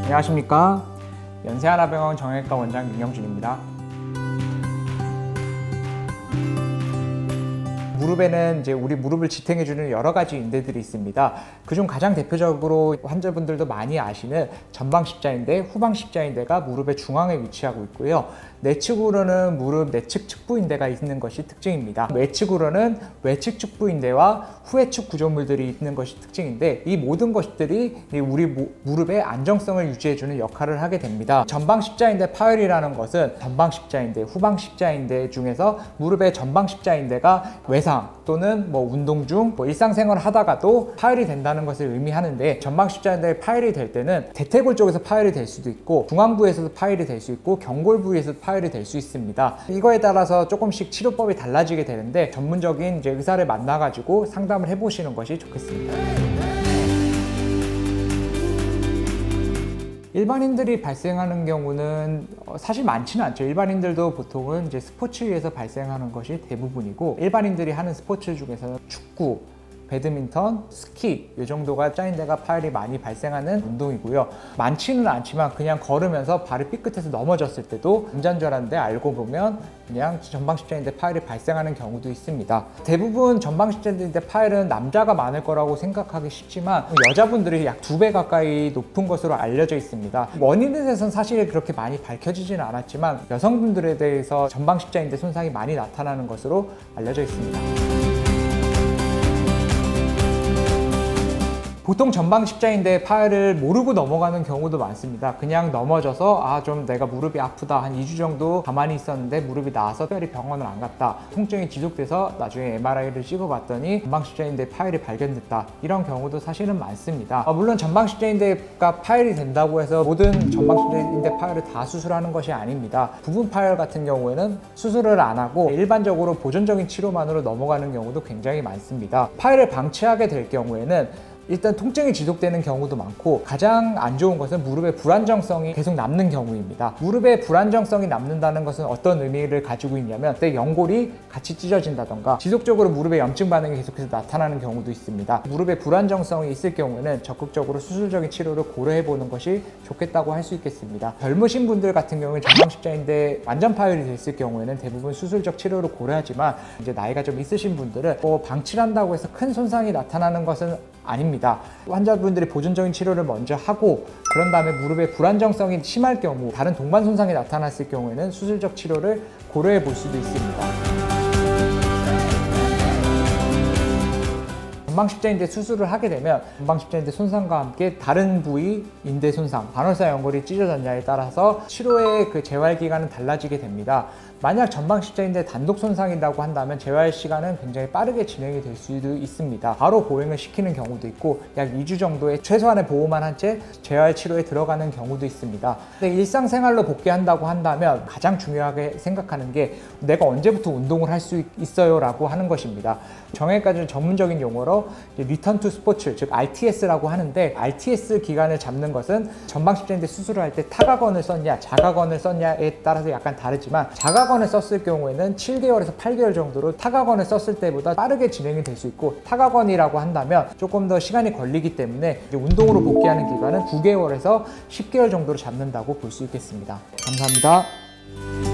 안녕하십니까. 연세하나병원 정형외과 원장 윤영준입니다. 무릎에는 이제 우리 무릎을 지탱해주는 여러 가지 인대들이 있습니다. 그중 가장 대표적으로 환자분들도 많이 아시는 전방 십자인대, 후방 십자인대가 무릎의 중앙에 위치하고 있고요. 내측으로는 무릎 내측 측부인대가 있는 것이 특징입니다. 외측으로는 외측 측부인대와 후회측 구조물들이 있는 것이 특징인데, 이 모든 것들이 우리 무릎의 안정성을 유지해주는 역할을 하게 됩니다. 전방 십자인대 파열이라는 것은 전방 십자인대, 후방 십자인대 중에서 무릎의 전방 십자인대가 외상 또는 운동 중 일상생활을 하다가도 파열이 된다는 것을 의미하는데, 전방 십자인대 파열이 될 때는 대퇴골 쪽에서 파열이 될 수도 있고, 중앙부에서도 파열이 될 수 있고, 경골 부위에서도 파열이 될 수 있습니다. 이거에 따라서 조금씩 치료법이 달라지게 되는데, 전문적인 의사를 만나가지고 상담을 해보시는 것이 좋겠습니다. 일반인들이 발생하는 경우는 사실 많지는 않죠. 일반인들도 보통은 스포츠에서 발생하는 것이 대부분이고, 일반인들이 하는 스포츠 중에서는 축구, 배드민턴, 스키 이 정도가 자인대가 파열이 많이 발생하는 운동이고요. 많지는 않지만 그냥 걸으면서 발이 삐끗해서 넘어졌을 때도 운전 줄 알았는데 알고 보면 그냥 전방 십자인대 파열이 발생하는 경우도 있습니다. 대부분 전방 십자인대 파열은 남자가 많을 거라고 생각하기 쉽지만 여자분들이 약 2배 가까이 높은 것으로 알려져 있습니다. 원인에 대해서는 사실 그렇게 많이 밝혀지지는 않았지만 여성분들에 대해서 전방 십자인대 손상이 많이 나타나는 것으로 알려져 있습니다. 보통 전방 십자인대 파열을 모르고 넘어가는 경우도 많습니다. 그냥 넘어져서 좀 내가 무릎이 아프다, 한 2주 정도 가만히 있었는데 무릎이 나아서 특별히 병원을 안 갔다, 통증이 지속돼서 나중에 MRI를 찍어봤더니 전방 십자인대 파열이 발견됐다, 이런 경우도 사실은 많습니다. 물론 전방 십자인대가 파열이 된다고 해서 모든 전방 십자인대 파열을 다 수술하는 것이 아닙니다. 부분 파열 같은 경우에는 수술을 안 하고 일반적으로 보존적인 치료만으로 넘어가는 경우도 굉장히 많습니다. 파열을 방치하게 될 경우에는 일단 통증이 지속되는 경우도 많고, 가장 안 좋은 것은 무릎의 불안정성이 계속 남는 경우입니다. 무릎의 불안정성이 남는다는 것은 어떤 의미를 가지고 있냐면, 내 연골이 같이 찢어진다던가 지속적으로 무릎에 염증 반응이 계속해서 나타나는 경우도 있습니다. 무릎의 불안정성이 있을 경우에는 적극적으로 수술적인 치료를 고려해 보는 것이 좋겠다고 할 수 있겠습니다. 젊으신 분들 같은 경우는 전방 십자인대 완전 파열이 됐을 경우에는 대부분 수술적 치료를 고려하지만, 이제 나이가 좀 있으신 분들은 방치를 한다고 해서 큰 손상이 나타나는 것은 아닙니다. 환자분들이 보존적인 치료를 먼저 하고, 그런 다음에 무릎의 불안정성이 심할 경우, 다른 동반 손상이 나타났을 경우에는 수술적 치료를 고려해 볼 수도 있습니다. 전방 십자인대 수술을 하게 되면 전방 십자인대 손상과 함께 다른 부위 인대 손상, 반월사 연골이 찢어졌냐에 따라서 치료의 재활 기간은 달라지게 됩니다. 만약 전방 십자인대 단독 손상이라고 한다면 재활 시간은 굉장히 빠르게 진행이 될 수도 있습니다. 바로 보행을 시키는 경우도 있고, 약 2주 정도의 최소한의 보호만 한 채 재활 치료에 들어가는 경우도 있습니다. 근데 일상생활로 복귀한다고 한다면 가장 중요하게 생각하는 게 내가 언제부터 운동을 할 수 있어요 라고 하는 것입니다. 정형외과는 전문적인 용어로 리턴 투 스포츠, 즉 RTS라고 하는데, RTS 기간을 잡는 것은 전방 십자인대 수술을 할 때 타각원을 썼냐 자각원을 썼냐에 따라서 약간 다르지만, 자각원을 썼을 경우에는 7개월에서 8개월 정도로 타각원을 썼을 때보다 빠르게 진행이 될 수 있고, 타각원이라고 한다면 조금 더 시간이 걸리기 때문에 운동으로 복귀하는 기간은 9개월에서 10개월 정도로 잡는다고 볼 수 있겠습니다. 감사합니다.